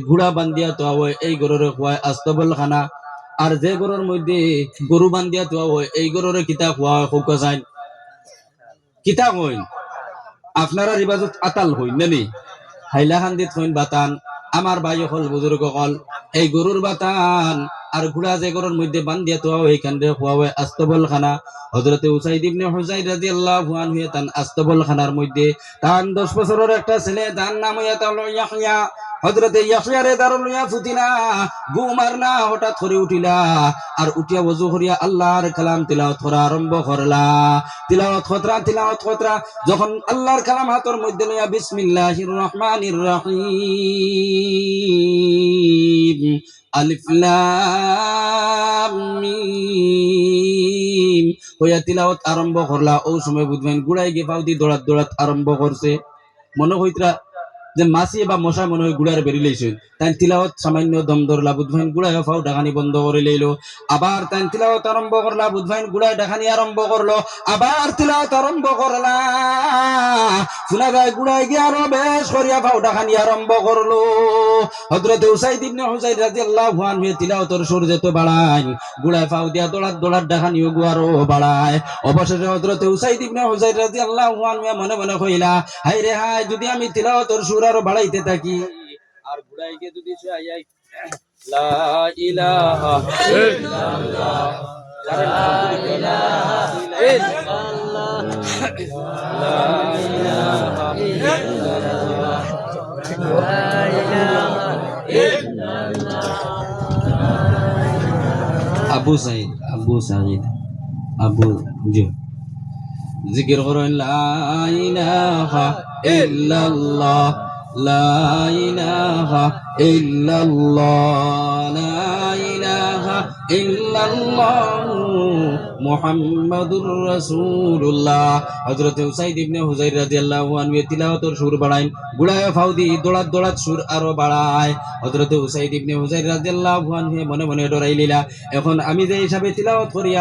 ঘোড়া বান্ধিয়া তো হয় এই গরুরে খোয়ায় আস্তবল খানা, আর যে গরুর মধ্যে গরু বান্ধিয়া তো হয় এই গরুরে কিতা খোয়া হয় খুব কাজাইন কিতা হইন আপনারা রিবাজত আতাল হইন নানি হাইলাকান্দিত হইন বাতান। আমার ভাই হল বুজুর্গ হল এই গরুর বাতান আর ঘোড়া যে গরুর মধ্যে বান্ধিয়া তো এইখান থেকে খোয়া হয় আস্তবল খানা। হযরতে উসাইদ ইবনে হুযাইর রাদিয়াল্লাহু আনহু তান আস্তবল খানার মধ্যে তান 10 বছরের একটা ছেলে তার নাম ইয়াহইয়া। হযরতে ইয়াহইয়ারে দারুলিয়া ফুতিলা ঘুমার না হঠাৎ করে উঠিলা আর উঠিয়া ওযু করিয়া আল্লাহর কালাম তিলাওয়াত করা আরম্ভ করলা। তিলাওয়াত খতরা যখন আল্লাহর কালাম হাতের মধ্যে লইয়া বিসমিল্লাহির রহমানির রহিম আলিফ লাম মিম হইয়া তিলাওয়াত আরম্ভ করলা। ও সময় বুঝবেন গুড়াই গে পাউদি দৌড়াত দৌড়াত আরম্ভ করছে। মনে হইতরা যে মাছি বা মশা মনে হয় গুড়ার বেরি লইছে। তাই তিলাওয়াত সামান্য দম ধরলা বুধভাইন গুড়ায় ফাও ডাকানি বন্ধ করে লইল। আবার তাই তিলাওয়াত আরম্ভ করলা বুধভাইন গুড়ায় ডাকানি আরম্ভ করলো। আবার তিলাওয়াত আরম্ভ করলা শোনা যায় গুড়ায় গিয়ে আরো বেশ করিয়া ফাও ডাকানি আরম্ভ করলো। হযরতে উসাইদ ইবনে হুযাইর রাদিয়াল্লাহু আনহু তিলাওয়াতের সুর যেত বাড়ায় গুড়ায় ফাও দিয়া দৌড়াত দৌড়াত ডাকানিও গুয়ারও বাড়ায়। অবশেষে হযরতে উসাইদ ইবনে হুযাইর রাদিয়াল্লাহু আনহু মনে মনে কইলা হায় রে হায় যদি আমি তিলাওয়াতের সুর আরো বাড়াইতে থাকি আর গুড়াই গিয়ে যদি সে আই লা ইলাহা ইল্লাল্লাহ লা ইলাহা ইল্লাল্লাহ লা ইলাহা ইল্লাল্লাহ লা ইলাহা ইল্লাল্লাহ। আবু সাঈদ আবু জি জিকির করেন লা ইলাহা ইল্লাল্লাহ লা ইলাহা ইল্লাল্লাহ লা ইলাহা ইল্লাল্লাহ মুহাম্মাদুর রাসূলুল্লাহ। হযরত উসাইদ ইবনে হুযাইর রাদিয়াল্লাহু আনহু তিলাওয়াতের সুর বাড়ায় গুড়ায় ফাউদি দৌড়াত দৌড়াত সুর আরো বাড়ায়। হযরত উসাইদ ইবনে হুযাইর রাদিয়াল্লাহু আনহু মনে মনে ডরাই লিলা এখন আমি যে হিসাবে তিলাওয়াত করি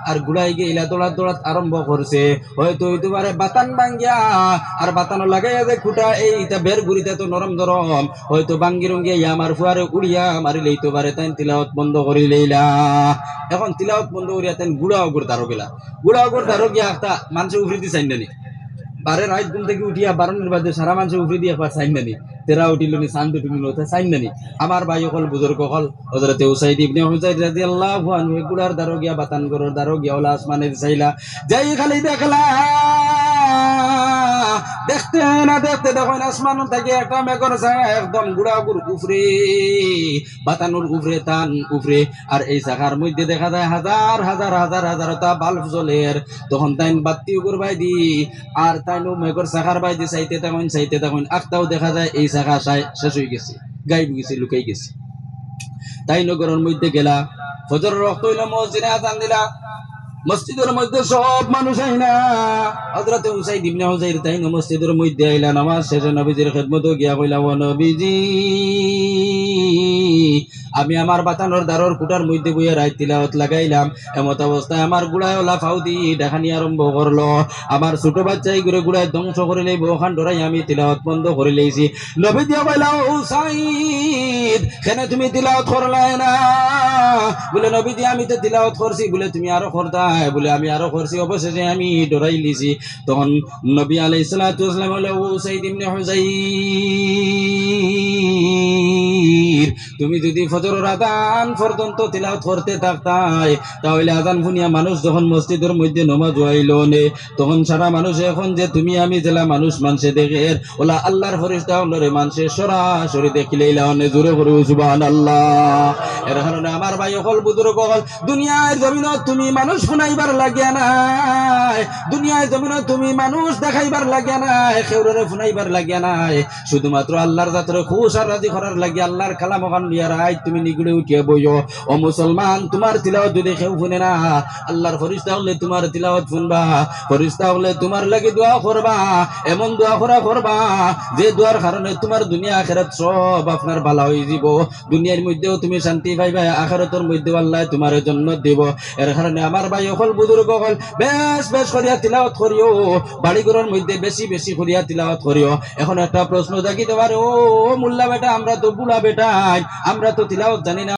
আর গুড়াই গিলা দৌড়াত দৌড়াত আরম্ভ করছে হয়তো হইতে বাতান ভাঙ্গিয়া আর বাতানো লাগাইয়া যে খুঁটা এইটা বের ঘুরিতে তো নরম নরম হয়তো ভাঙ্গি রঙ্গিয়া আমার ফুয়ারে উড়িয়া মারি লইতে পারে। তাই তিলাওয়াত বন্ধ করি লইলা। এখন তিলাওয়াত বন্ধ করিয়া তাই গুড়াও করে তারও গেলা গিয়া একটা মানুষের উফরি দিয়ে চাইন নানি বারে রাত ঘুম থেকে উঠিয়া বারণের বাদে সারা মানুষের উফরি দিয়ে একবার চাইন নানি তেরা উঠিল নি শান্ত উঠিল চাইন নানি। আমার ভাই হল বুজুর্গ হল হযরতে উসাইদ ইবনে হুযাইর রাদিয়াল্লাহু আনহু গুড়ার দ্বারো গিয়া বাতান গরর দ্বারো গিয়া ওলা আসমানের চাইলা যাই খালি দেখলা দেখতে না দেখতে দেখুন আসমান থেকে একটা মেঘর ছায়া একদম গুড়াগুড় উফরে বাতানোর উফরে তান উফরে আর এই শাখার মধ্যে দেখা যায় হাজার হাজার হাজার হাজারটা বাল্ব জ্বলের। তখন তাইন বাতি উগুর বাই দি আর তাইন মেঘর শাখার বাই দি চাইতে তখন আখটাও দেখা যায় এই শাখা শেষ হয়ে গেছে গাইব গেছে লুকাই গেছে। তাই নগরের মধ্যে গেলা ফজর রক্ত হইল মসজিদে আজান দিলা মসজিদের মধ্যে সব মানুষ আইনা হযরতে উসাইদ ইবনে হুযাইর তাই মসজিদের মধ্যে আইলা নামাজ শেষে নবীজির খেদমতে গিয়া কইলা ও নবীজি আমি আমার বাতানোর দ্বারর কুটার মধ্যে বইয়া রাত তিলাওয়াত লাগাইলাম এমত অবস্থায় আমার গুড়ায় ওলা ফাউদি ডাকানি আরম্ভ করলো। আমার ছোট বাচ্চাই ঘুরে গুড়ায় ধ্বংস করে লইব ওখান ডরাই আমি তিলাওয়াত বন্ধ করে লইছি। নবীজি কইলা উসাইদ কেন তুমি তিলাওয়াত করলাই না? বলে নবীজি আমি তো তিলাওয়াত করছি। বলে তুমি আরো করতাই? বলে আমি আরো করছি অবশেষে আমি ডরাই লিছি। তখন নবী আলাইহিস সালাতু ওয়াস সালাম বলে উসাইদ ইবনে হুযাইর তুমি যদি ফজরের আযান পর্যন্ত তিলাওয়াত করতে থাকতাই তাহলে আযান শুনিয়া মানুষ যখন মসজিদের মধ্যে নামাজ হইলো নে তখন সারা মানুষ এখন যে তুমি আমি জেলা মানুষ মানুষে দেখে ওলা আল্লাহর ফেরেশতা হলরে মানুষে সরাসরি দেখিলেইলা অনে জোরে করে সুবহানাল্লাহ। এর কারণে আমার ভাই হল বুজুর্গ হল দুনিয়ার জমিনত তুমি মানুষ শুনাইবার লাগিয়া নাই, দুনিয়ার জমিনত তুমি মানুষ দেখাইবার লাগিয়া নাই, কেউরে শুনাইবার লাগিয়া নাই, শুধুমাত্র আল্লাহর জাতরে খুশ আর রাজি করার লাগিয়া আল্লাহর কালাম মখান লিয়া রাই তুমি নিগুড়ে উঠিয়া বইও। ও মুসলমান, তোমার তিলাওয়াত যদি কেউ শুনে না, আল্লাহর ফরিস্তা হলে তোমার তিলাওয়াত শুনবা, ফরিস্তা হলে তোমার লাগি দোয়া করবা, এমন দোয়া করবা যে দোয়ার কারণে তোমার দুনিয়া আখিরাত সব আপনার ভালো হয়ে যাব। দুনিয়ার মধ্যেও তুমি শান্তি পাইবা, আখিরাতের মধ্যেও আল্লাহ তোমার জন্য দেব। এর কারণে আমার ভাই হল বুজুর্গ হল বেশ বেশ করিয়া তিলাওয়াত করিও, বাড়িঘরের মধ্যে বেশি বেশি করিয়া তিলাওয়াত করিও। এখন একটা প্রশ্ন জাগিতে পারে, ও মোল্লা বেটা, আমরা তো বুড়া বেটাই, আমরা তো তিলাওয়াত জানি না।